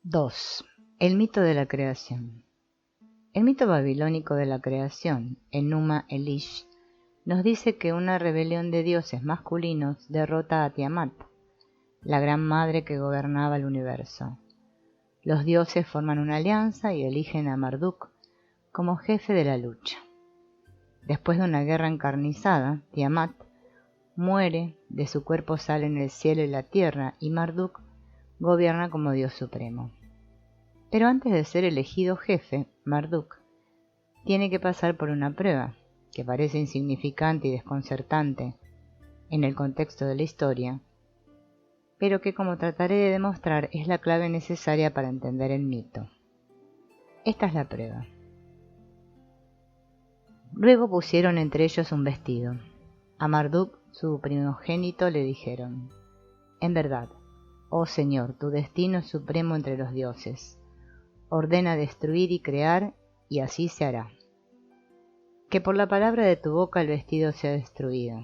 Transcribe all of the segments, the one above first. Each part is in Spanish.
2. El mito de la creación. El mito babilónico de la creación, Enuma Elish, nos dice que una rebelión de dioses masculinos derrota a Tiamat, la gran madre que gobernaba el universo. Los dioses forman una alianza y eligen a Marduk como jefe de la lucha. Después de una guerra encarnizada, Tiamat muere, de su cuerpo salen el cielo y la tierra, y Marduk gobierna como Dios supremo. Pero antes de ser elegido jefe, Marduk tiene que pasar por una prueba, que parece insignificante y desconcertante en el contexto de la historia, pero que, como trataré de demostrar, es la clave necesaria para entender el mito. Esta es la prueba. Luego pusieron entre ellos un vestido. A Marduk, su primogénito, le dijeron: «En verdad, oh Señor, tu destino es supremo entre los dioses. Ordena destruir y crear, y así se hará. Que por la palabra de tu boca el vestido sea destruido.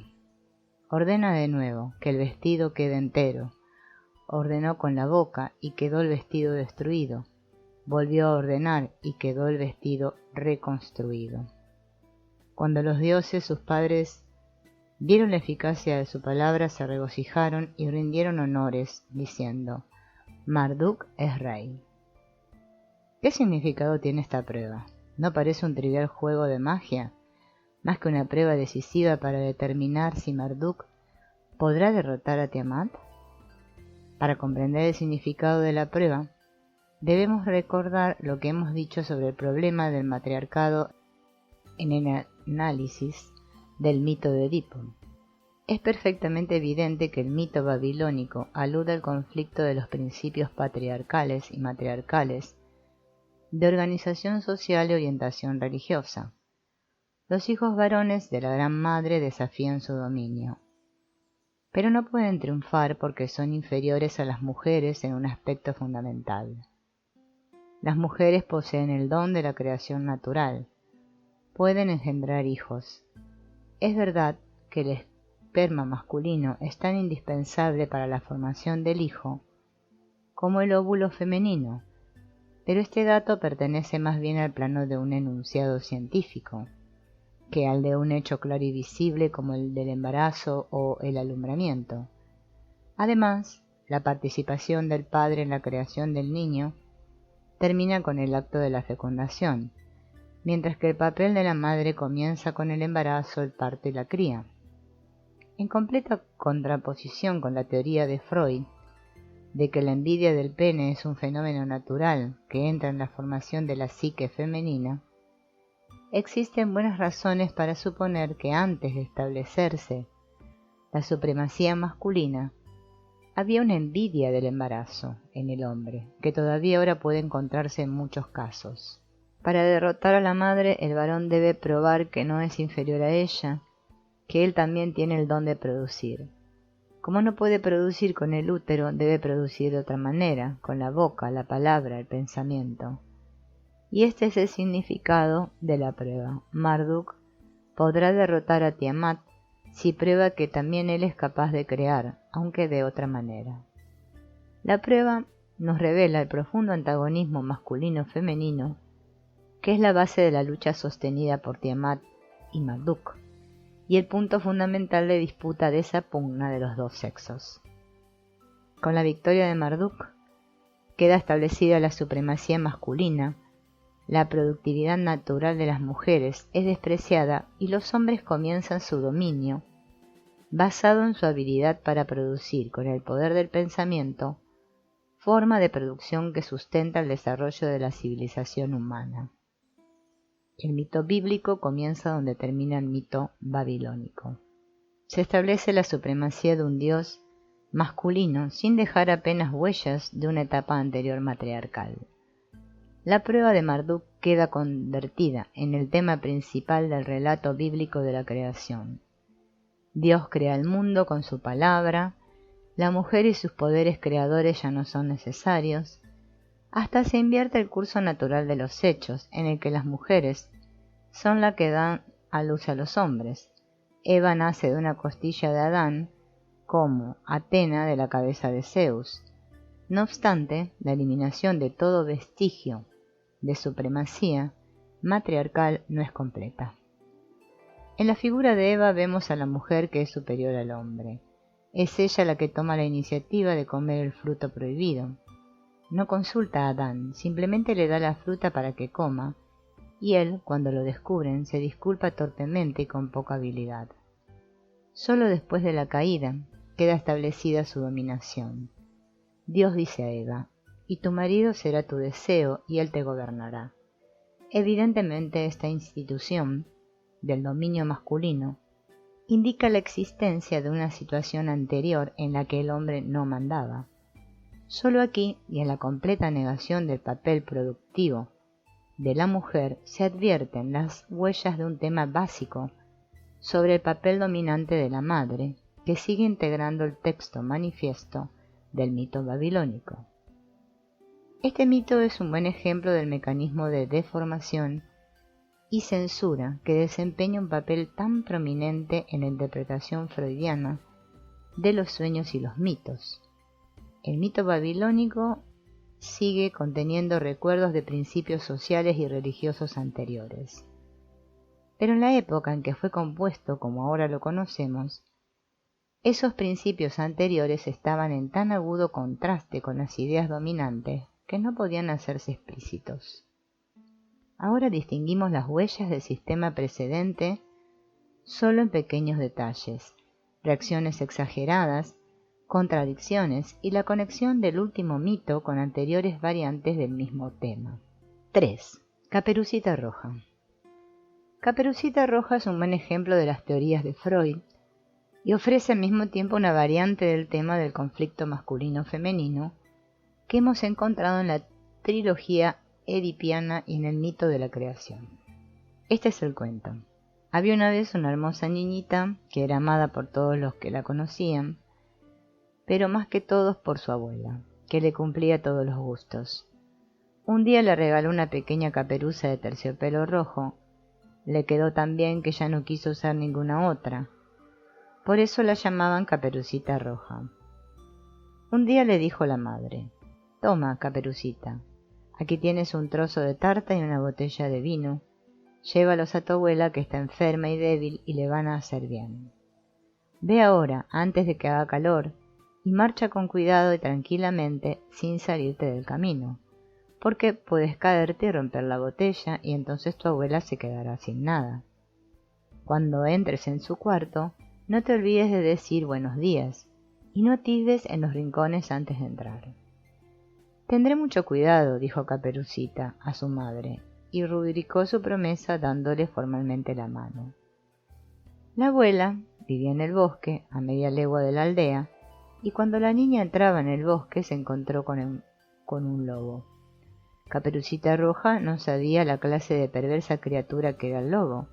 Ordena de nuevo, que el vestido quede entero». Ordenó con la boca, y quedó el vestido destruido. Volvió a ordenar, y quedó el vestido reconstruido. Cuando los dioses, sus padres, vieron la eficacia de su palabra, se regocijaron y rindieron honores, diciendo: «Marduk es rey». ¿Qué significado tiene esta prueba? ¿No parece un trivial juego de magia, más que una prueba decisiva para determinar si Marduk podrá derrotar a Tiamat? Para comprender el significado de la prueba, debemos recordar lo que hemos dicho sobre el problema del matriarcado en el análisis del mito de Edipo. Es perfectamente evidente que el mito babilónico alude al conflicto de los principios patriarcales y matriarcales de organización social y orientación religiosa. Los hijos varones de la Gran Madre desafían su dominio, pero no pueden triunfar porque son inferiores a las mujeres en un aspecto fundamental. Las mujeres poseen el don de la creación natural, pueden engendrar hijos. Es verdad que el esperma masculino es tan indispensable para la formación del hijo como el óvulo femenino, pero este dato pertenece más bien al plano de un enunciado científico que al de un hecho claro y visible como el del embarazo o el alumbramiento. Además, la participación del padre en la creación del niño termina con el acto de la fecundación, mientras que el papel de la madre comienza con el embarazo, el parto y la cría. En completa contraposición con la teoría de Freud de que la envidia del pene es un fenómeno natural que entra en la formación de la psique femenina, existen buenas razones para suponer que antes de establecerse la supremacía masculina, había una envidia del embarazo en el hombre, que todavía ahora puede encontrarse en muchos casos. Para derrotar a la madre, el varón debe probar que no es inferior a ella, que él también tiene el don de producir. Como no puede producir con el útero, debe producir de otra manera, con la boca, la palabra, el pensamiento. Y este es el significado de la prueba. Marduk podrá derrotar a Tiamat si prueba que también él es capaz de crear, aunque de otra manera. La prueba nos revela el profundo antagonismo masculino-femenino, que es la base de la lucha sostenida por Tiamat y Marduk, y el punto fundamental de disputa de esa pugna de los dos sexos. Con la victoria de Marduk, queda establecida la supremacía masculina, la productividad natural de las mujeres es despreciada y los hombres comienzan su dominio, basado en su habilidad para producir con el poder del pensamiento, forma de producción que sustenta el desarrollo de la civilización humana. El mito bíblico comienza donde termina el mito babilónico. Se establece la supremacía de un dios masculino sin dejar apenas huellas de una etapa anterior matriarcal. La prueba de Marduk queda convertida en el tema principal del relato bíblico de la creación. Dios crea el mundo con su palabra, la mujer y sus poderes creadores ya no son necesarios, hasta se invierte el curso natural de los hechos, en el que las mujeres son las que dan a luz a los hombres. Eva nace de una costilla de Adán, como Atena de la cabeza de Zeus. No obstante, la eliminación de todo vestigio de supremacía matriarcal no es completa. En la figura de Eva vemos a la mujer que es superior al hombre. Es ella la que toma la iniciativa de comer el fruto prohibido. No consulta a Adán, simplemente le da la fruta para que coma, y él, cuando lo descubren, se disculpa torpemente y con poca habilidad. Solo después de la caída queda establecida su dominación. Dios dice a Eva: «Y tu marido será tu deseo, y él te gobernará». Evidentemente, esta institución del dominio masculino indica la existencia de una situación anterior en la que el hombre no mandaba. Solo aquí, y en la completa negación del papel productivo de la mujer, se advierten las huellas de un tema básico sobre el papel dominante de la madre, que sigue integrando el texto manifiesto del mito babilónico. Este mito es un buen ejemplo del mecanismo de deformación y censura que desempeña un papel tan prominente en la interpretación freudiana de los sueños y los mitos. El mito babilónico sigue conteniendo recuerdos de principios sociales y religiosos anteriores. Pero en la época en que fue compuesto como ahora lo conocemos, esos principios anteriores estaban en tan agudo contraste con las ideas dominantes que no podían hacerse explícitos. Ahora distinguimos las huellas del sistema precedente solo en pequeños detalles, reacciones exageradas, contradicciones y la conexión del último mito con anteriores variantes del mismo tema. 3. Caperucita Roja. Caperucita Roja es un buen ejemplo de las teorías de Freud y ofrece al mismo tiempo una variante del tema del conflicto masculino-femenino que hemos encontrado en la trilogía edipiana y en el mito de la creación. Este es el cuento. Había una vez una hermosa niñita que era amada por todos los que la conocían, pero más que todos por su abuela, que le cumplía todos los gustos. Un día le regaló una pequeña caperuza de terciopelo rojo. Le quedó tan bien que ya no quiso usar ninguna otra. Por eso la llamaban Caperucita Roja. Un día le dijo la madre: «Toma, Caperucita, aquí tienes un trozo de tarta y una botella de vino. Llévalos a tu abuela, que está enferma y débil, y le van a hacer bien. Ve ahora, antes de que haga calor, y marcha con cuidado y tranquilamente, sin salirte del camino, porque puedes caerte y romper la botella, y entonces tu abuela se quedará sin nada. Cuando entres en su cuarto, no te olvides de decir buenos días, y no tibes en los rincones antes de entrar». «Tendré mucho cuidado», dijo Caperucita a su madre, y rubricó su promesa dándole formalmente la mano. La abuela vivía en el bosque, a media legua de la aldea, y cuando la niña entraba en el bosque se encontró con un lobo. Caperucita Roja no sabía la clase de perversa criatura que era el lobo,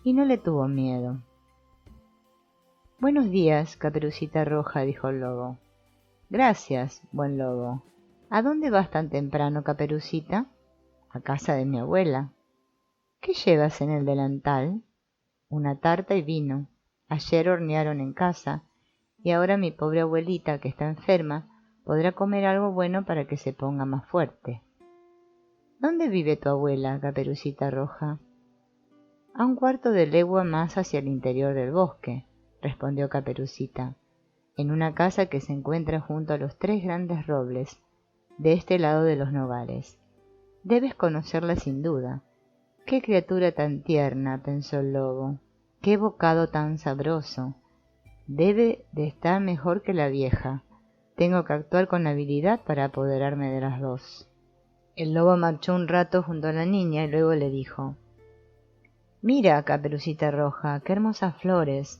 y no le tuvo miedo. «Buenos días, Caperucita Roja», dijo el lobo. «Gracias, buen lobo. ¿A dónde vas tan temprano, Caperucita?» «A casa de mi abuela». «¿Qué llevas en el delantal?» «Una tarta y vino. Ayer hornearon en casa, y ahora mi pobre abuelita, que está enferma, podrá comer algo bueno para que se ponga más fuerte». «¿Dónde vive tu abuela, Caperucita Roja?» «A un cuarto de legua más hacia el interior del bosque», respondió Caperucita, «en una casa que se encuentra junto a los 3 grandes robles, de este lado de los nogales. Debes conocerla sin duda». «Qué criatura tan tierna», pensó el lobo. «Qué bocado tan sabroso. Debe de estar mejor que la vieja. Tengo que actuar con habilidad para apoderarme de las dos». El lobo marchó un rato junto a la niña y luego le dijo: «Mira, Caperucita Roja, qué hermosas flores.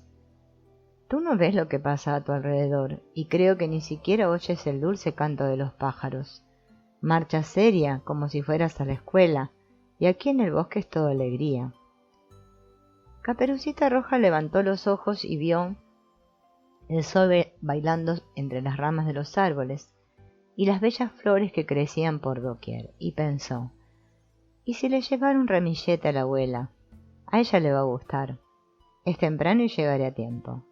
Tú no ves lo que pasa a tu alrededor, y creo que ni siquiera oyes el dulce canto de los pájaros. Marchas seria, como si fueras a la escuela, y aquí en el bosque es todo alegría». Caperucita Roja levantó los ojos y vio el sol bailando entre las ramas de los árboles y las bellas flores que crecían por doquier, y pensó: «¿Y si le llevara un ramillete a la abuela? A ella le va a gustar. Es temprano y llegaré a tiempo».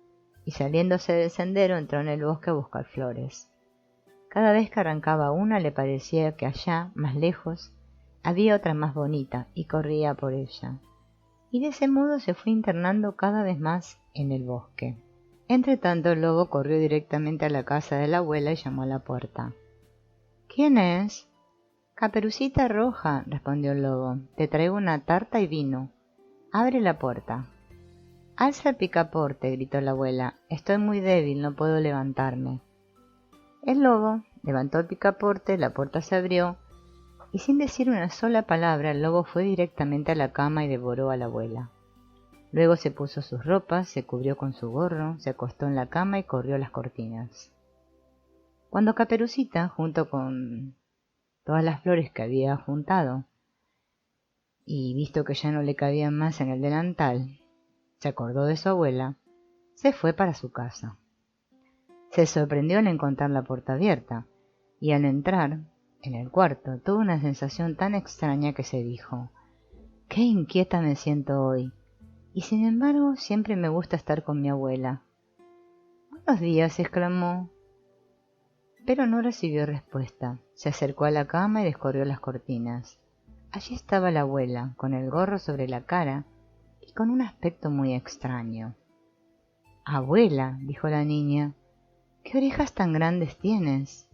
Y saliéndose del sendero entró en el bosque a buscar flores. Cada vez que arrancaba una le parecía que allá, más lejos, había otra más bonita y corría por ella. Y de ese modo se fue internando cada vez más en el bosque. Entretanto el lobo corrió directamente a la casa de la abuela y llamó a la puerta. —¿Quién es? —Caperucita Roja —respondió el lobo—, te traigo una tarta y vino. Abre la puerta. —Alza el picaporte —gritó la abuela—, estoy muy débil, no puedo levantarme. El lobo levantó el picaporte, la puerta se abrió, y sin decir una sola palabra el lobo fue directamente a la cama y devoró a la abuela. Luego se puso sus ropas, se cubrió con su gorro, se acostó en la cama y corrió las cortinas. Cuando Caperucita, junto con todas las flores que había juntado, y visto que ya no le cabían más en el delantal, se acordó de su abuela, se fue para su casa. Se sorprendió al encontrar la puerta abierta, y al entrar en el cuarto tuvo una sensación tan extraña que se dijo: «¡Qué inquieta me siento hoy! Y sin embargo siempre me gusta estar con mi abuela». «Buenos días», exclamó, pero no recibió respuesta. Se acercó a la cama y descorrió las cortinas. Allí estaba la abuela, con el gorro sobre la cara y con un aspecto muy extraño. «Abuela», dijo la niña, «¿qué orejas tan grandes tienes?»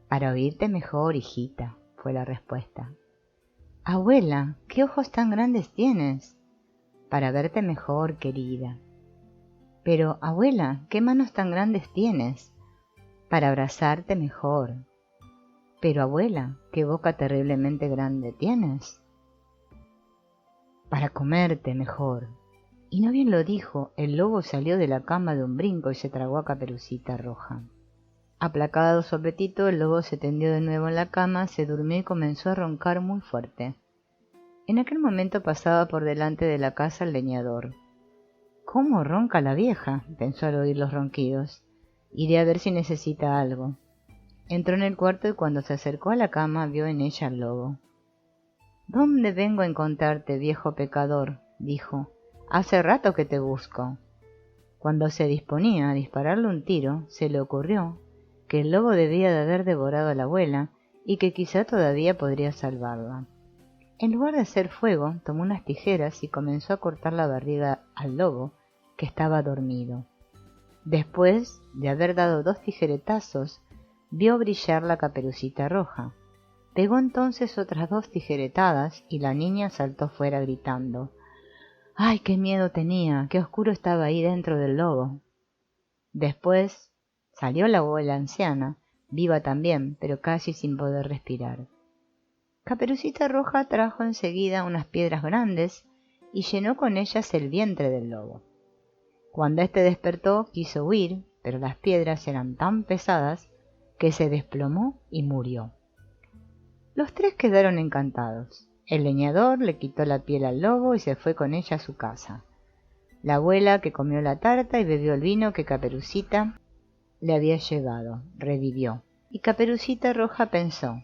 «Para oírte mejor, hijita», fue la respuesta. «Abuela, ¿qué ojos tan grandes tienes?» «Para verte mejor, querida». «Pero, abuela, ¿qué manos tan grandes tienes?» «Para abrazarte mejor». «Pero, abuela, ¿qué boca terriblemente grande tienes?» «Para comerte mejor». Y no bien lo dijo, el lobo salió de la cama de un brinco y se tragó a Caperucita Roja. Aplacado su apetito, el lobo se tendió de nuevo en la cama, se durmió y comenzó a roncar muy fuerte. En aquel momento pasaba por delante de la casa el leñador. «¿Cómo ronca la vieja?», pensó al oír los ronquidos. «Iré a ver si necesita algo». Entró en el cuarto y cuando se acercó a la cama vio en ella al lobo. «¿Dónde vengo a encontrarte, viejo pecador?», dijo. «Hace rato que te busco». Cuando se disponía a dispararle un tiro, se le ocurrió que el lobo debía de haber devorado a la abuela y que quizá todavía podría salvarla. En lugar de hacer fuego, tomó unas tijeras y comenzó a cortar la barriga al lobo, que estaba dormido. Después de haber dado 2 tijeretazos, vio brillar la Caperucita Roja. Pegó entonces otras 2 tijeretadas y la niña saltó fuera gritando: «¡Ay, qué miedo tenía! ¡Qué oscuro estaba ahí dentro del lobo!». Después salió la abuela anciana, viva también, pero casi sin poder respirar. Caperucita Roja trajo enseguida unas piedras grandes y llenó con ellas el vientre del lobo. Cuando éste despertó, quiso huir, pero las piedras eran tan pesadas que se desplomó y murió. Los 3 quedaron encantados. El leñador le quitó la piel al lobo y se fue con ella a su casa. La abuela, que comió la tarta y bebió el vino que Caperucita le había llevado, revivió. Y Caperucita Roja pensó: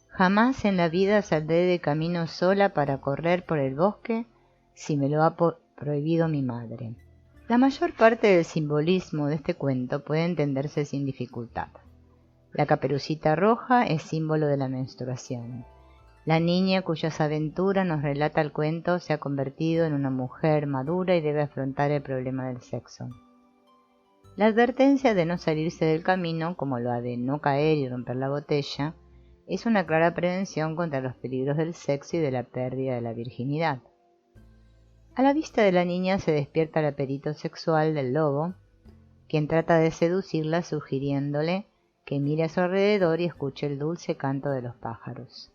«Jamás en la vida saldré de camino sola para correr por el bosque si me lo ha prohibido mi madre». La mayor parte del simbolismo de este cuento puede entenderse sin dificultad. La Caperucita Roja es símbolo de la menstruación. La niña cuyas aventuras nos relata el cuento se ha convertido en una mujer madura y debe afrontar el problema del sexo. La advertencia de no salirse del camino, como la de no caer y romper la botella, es una clara prevención contra los peligros del sexo y de la pérdida de la virginidad. A la vista de la niña se despierta el apetito sexual del lobo, quien trata de seducirla sugiriéndole que mire a su alrededor y escuche el dulce canto de los pájaros.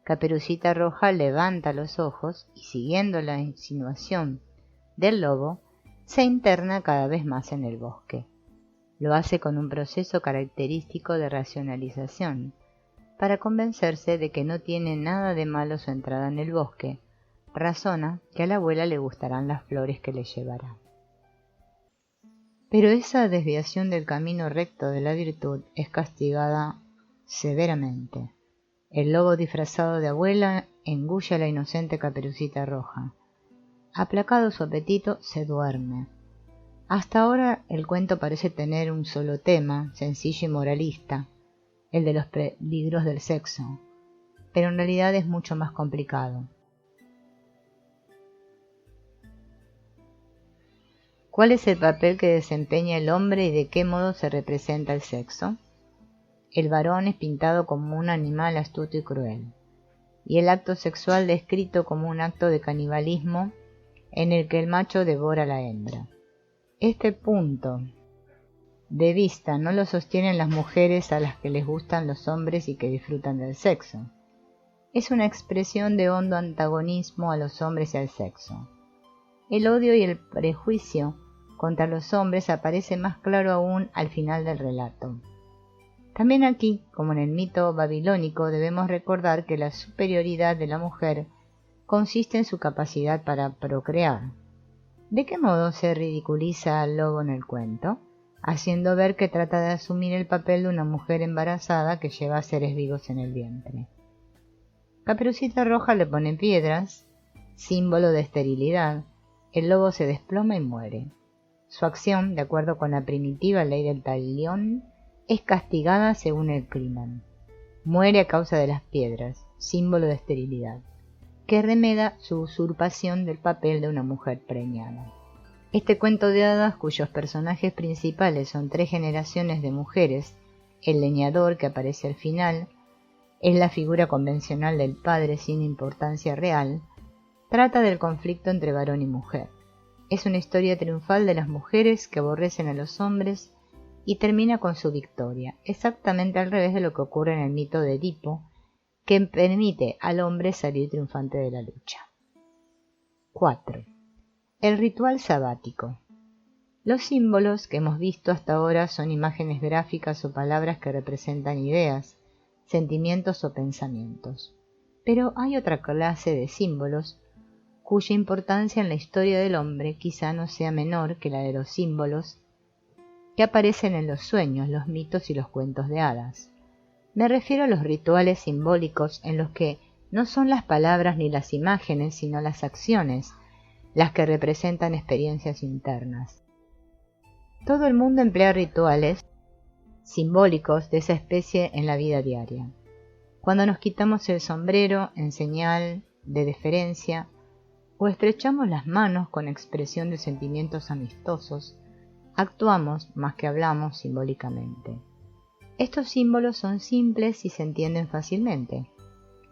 Caperucita Roja levanta los ojos y, siguiendo la insinuación del lobo, se interna cada vez más en el bosque. Lo hace con un proceso característico de racionalización, para convencerse de que no tiene nada de malo su entrada en el bosque. Razona que a la abuela le gustarán las flores que le llevará. Pero esa desviación del camino recto de la virtud es castigada severamente. El lobo disfrazado de abuela engulle a la inocente Caperucita Roja. Aplacado su apetito, se duerme. Hasta ahora el cuento parece tener un solo tema, sencillo y moralista, el de los peligros del sexo, pero en realidad es mucho más complicado. ¿Cuál es el papel que desempeña el hombre y de qué modo se representa el sexo? El varón es pintado como un animal astuto y cruel, y el acto sexual descrito como un acto de canibalismo en el que el macho devora a la hembra. Este punto de vista no lo sostienen las mujeres a las que les gustan los hombres y que disfrutan del sexo. Es una expresión de hondo antagonismo a los hombres y al sexo. El odio y el prejuicio contra los hombres aparece más claro aún al final del relato. También aquí, como en el mito babilónico, debemos recordar que la superioridad de la mujer consiste en su capacidad para procrear. ¿De qué modo se ridiculiza al lobo en el cuento? Haciendo ver que trata de asumir el papel de una mujer embarazada que lleva seres vivos en el vientre. Caperucita Roja le pone piedras, símbolo de esterilidad. El lobo se desploma y muere. Su acción, de acuerdo con la primitiva ley del talión, es castigada según el crimen. Muere a causa de las piedras, símbolo de esterilidad, que remeda su usurpación del papel de una mujer preñada. Este cuento de hadas, cuyos personajes principales son 3 generaciones de mujeres, el leñador que aparece al final, es la figura convencional del padre sin importancia real, trata del conflicto entre varón y mujer. Es una historia triunfal de las mujeres que aborrecen a los hombres y termina con su victoria, exactamente al revés de lo que ocurre en el mito de Edipo, que permite al hombre salir triunfante de la lucha. 4. El ritual sabático. Los símbolos que hemos visto hasta ahora son imágenes gráficas o palabras que representan ideas, sentimientos o pensamientos. Pero hay otra clase de símbolos cuya importancia en la historia del hombre quizá no sea menor que la de los símbolos que aparecen en los sueños, los mitos y los cuentos de hadas. Me refiero a los rituales simbólicos en los que no son las palabras ni las imágenes, sino las acciones, las que representan experiencias internas. Todo el mundo emplea rituales simbólicos de esa especie en la vida diaria. Cuando nos quitamos el sombrero en señal de deferencia, o estrechamos las manos con expresión de sentimientos amistosos, actuamos más que hablamos simbólicamente. Estos símbolos son simples y se entienden fácilmente,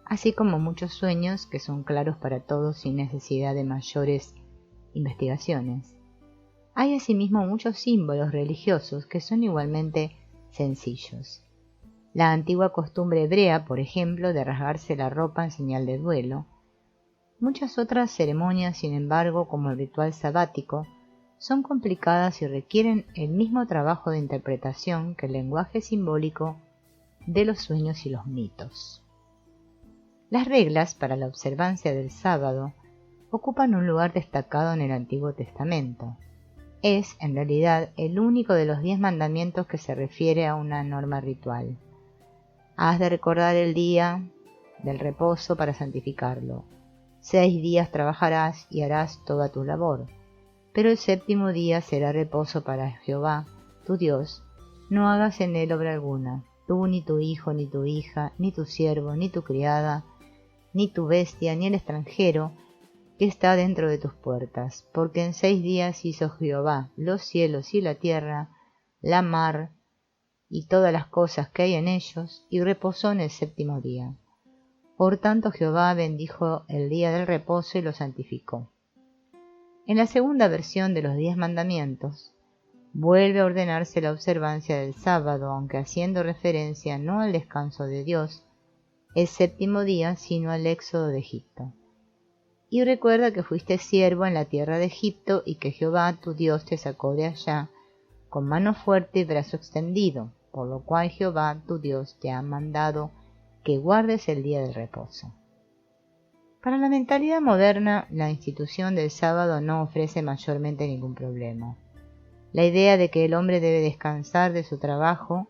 así como muchos sueños que son claros para todos sin necesidad de mayores investigaciones. Hay asimismo muchos símbolos religiosos que son igualmente sencillos. La antigua costumbre hebrea, por ejemplo, de rasgarse la ropa en señal de duelo. Muchas otras ceremonias, sin embargo, como el ritual sabático, son complicadas y requieren el mismo trabajo de interpretación que el lenguaje simbólico de los sueños y los mitos. Las reglas para la observancia del sábado ocupan un lugar destacado en el Antiguo Testamento. Es, en realidad, el único de los 10 mandamientos que se refiere a una norma ritual. Has de recordar el día del reposo para santificarlo. 6 días trabajarás y harás toda tu labor, pero el 7º día será reposo para Jehová, tu Dios. No hagas en él obra alguna, tú, ni tu hijo, ni tu hija, ni tu siervo, ni tu criada, ni tu bestia, ni el extranjero que está dentro de tus puertas, porque en 6 días hizo Jehová los cielos y la tierra, la mar y todas las cosas que hay en ellos, y reposó en el 7º día. Por tanto Jehová bendijo el día del reposo y lo santificó. En la segunda versión de los 10 mandamientos, vuelve a ordenarse la observancia del sábado, aunque haciendo referencia no al descanso de Dios, el 7º día, sino al éxodo de Egipto. Y recuerda que fuiste siervo en la tierra de Egipto y que Jehová tu Dios te sacó de allá con mano fuerte y brazo extendido, por lo cual Jehová tu Dios te ha mandado que guardes el día del reposo. Para la mentalidad moderna, la institución del sábado no ofrece mayormente ningún problema. La idea de que el hombre debe descansar de su trabajo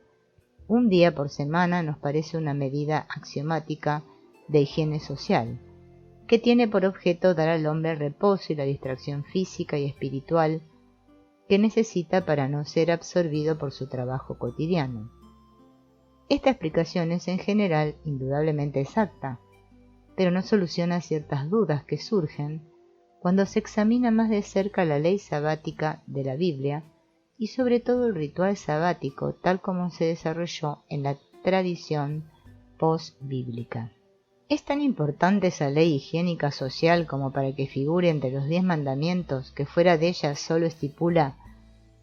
un día por semana nos parece una medida axiomática de higiene social, que tiene por objeto dar al hombre el reposo y la distracción física y espiritual que necesita para no ser absorbido por su trabajo cotidiano. Esta explicación es en general indudablemente exacta, pero no soluciona ciertas dudas que surgen cuando se examina más de cerca la ley sabática de la Biblia y sobre todo el ritual sabático tal como se desarrolló en la tradición post-bíblica. ¿Es tan importante esa ley higiénica social como para que figure entre los 10 mandamientos que fuera de ella solo estipula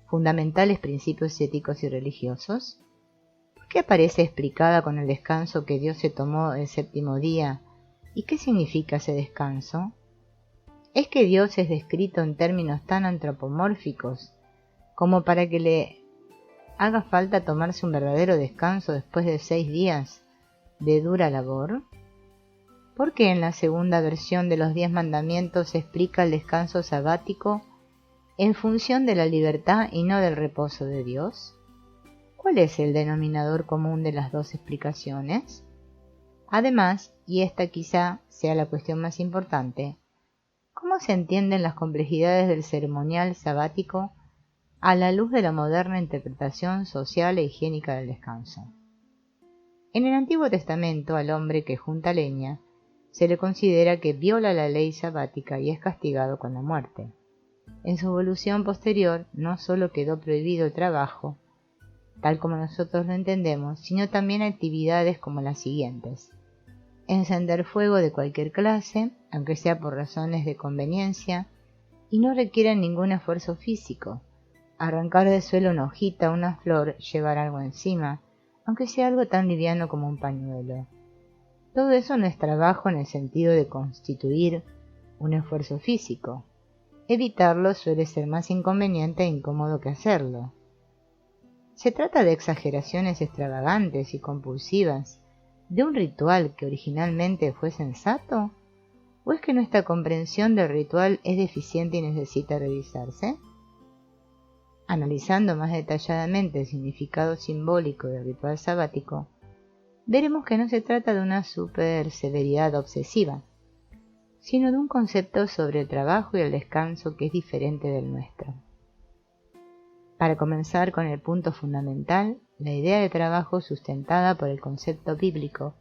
fundamentales principios éticos y religiosos? ¿Por qué aparece explicada con el descanso que Dios se tomó el séptimo día? ¿Y qué significa ese descanso? ¿Es que Dios es descrito en términos tan antropomórficos como para que le haga falta tomarse un verdadero descanso después de 6 días de dura labor? ¿Por qué en la segunda versión de los 10 mandamientos se explica el descanso sabático en función de la libertad y no del reposo de Dios? ¿Cuál es el denominador común de las dos explicaciones? Además, y esta quizá sea la cuestión más importante, ¿cómo se entienden las complejidades del ceremonial sabático a la luz de la moderna interpretación social e higiénica del descanso? En el Antiguo Testamento, al hombre que junta leña se le considera que viola la ley sabática y es castigado con la muerte. En su evolución posterior, no solo quedó prohibido el trabajo, tal como nosotros lo entendemos, sino también actividades como las siguientes: encender fuego de cualquier clase, aunque sea por razones de conveniencia, y no requieren ningún esfuerzo físico; arrancar del suelo una hojita, una flor, llevar algo encima, aunque sea algo tan liviano como un pañuelo. Todo eso no es trabajo en el sentido de constituir un esfuerzo físico. Evitarlo suele ser más inconveniente e incómodo que hacerlo. ¿Se trata de exageraciones extravagantes y compulsivas de un ritual que originalmente fue sensato? ¿O es que nuestra comprensión del ritual es deficiente y necesita revisarse? Analizando más detalladamente el significado simbólico del ritual sabático, veremos que no se trata de una superseveridad obsesiva, sino de un concepto sobre el trabajo y el descanso que es diferente del nuestro. Para comenzar con el punto fundamental, la idea de trabajo sustentada por el concepto bíblico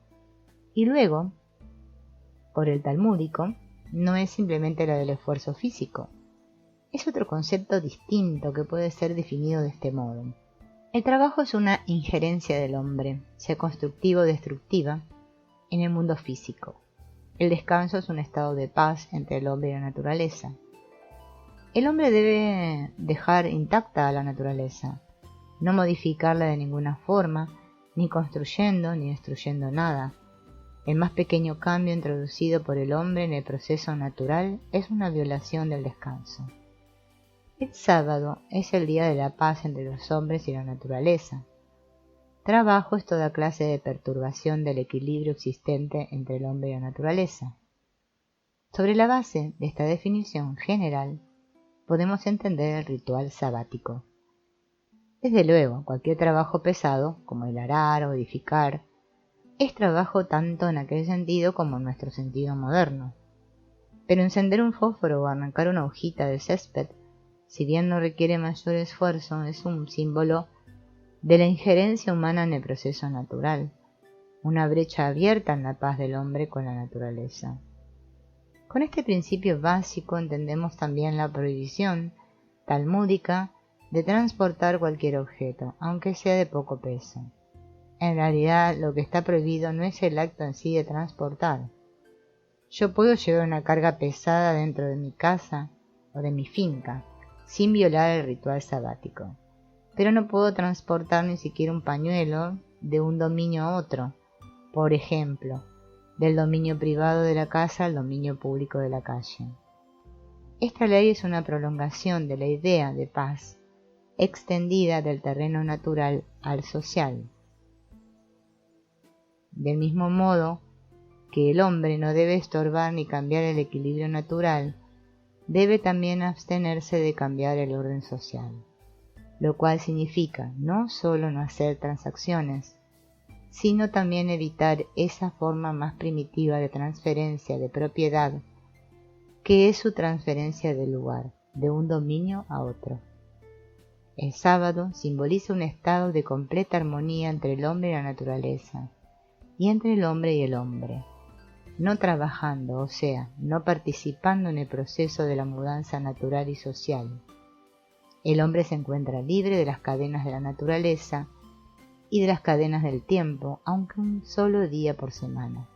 y luego por el talmúdico no es simplemente la del esfuerzo físico, es otro concepto distinto que puede ser definido de este modo. El trabajo es una injerencia del hombre, sea constructiva o destructiva, en el mundo físico. El descanso es un estado de paz entre el hombre y la naturaleza. El hombre debe dejar intacta a la naturaleza, no modificarla de ninguna forma, ni construyendo ni destruyendo nada. El más pequeño cambio introducido por el hombre en el proceso natural es una violación del descanso. El sábado es el día de la paz entre los hombres y la naturaleza. Trabajo es toda clase de perturbación del equilibrio existente entre el hombre y la naturaleza. Sobre la base de esta definición general, podemos entender el ritual sabático. Desde luego, cualquier trabajo pesado, como el arar o edificar, es trabajo tanto en aquel sentido como en nuestro sentido moderno. Pero encender un fósforo o arrancar una hojita de césped, si bien no requiere mayor esfuerzo, es un símbolo de la injerencia humana en el proceso natural, una brecha abierta en la paz del hombre con la naturaleza. Con este principio básico entendemos también la prohibición talmúdica de transportar cualquier objeto, aunque sea de poco peso. En realidad, lo que está prohibido no es el acto en sí de transportar. Yo puedo llevar una carga pesada dentro de mi casa o de mi finca, sin violar el ritual sabático, pero no puedo transportar ni siquiera un pañuelo de un dominio a otro, por ejemplo, del dominio privado de la casa al dominio público de la calle. Esta ley es una prolongación de la idea de paz, extendida del terreno natural al social. Del mismo modo que el hombre no debe estorbar ni cambiar el equilibrio natural, debe también abstenerse de cambiar el orden social, lo cual significa no solo no hacer transacciones, sino también evitar esa forma más primitiva de transferencia de propiedad, que es su transferencia de lugar, de un dominio a otro. El sábado simboliza un estado de completa armonía entre el hombre y la naturaleza, y entre el hombre y el hombre, no trabajando, o sea, no participando en el proceso de la mudanza natural y social. El hombre se encuentra libre de las cadenas de la naturaleza y de las cadenas del tiempo, aunque un solo día por semana.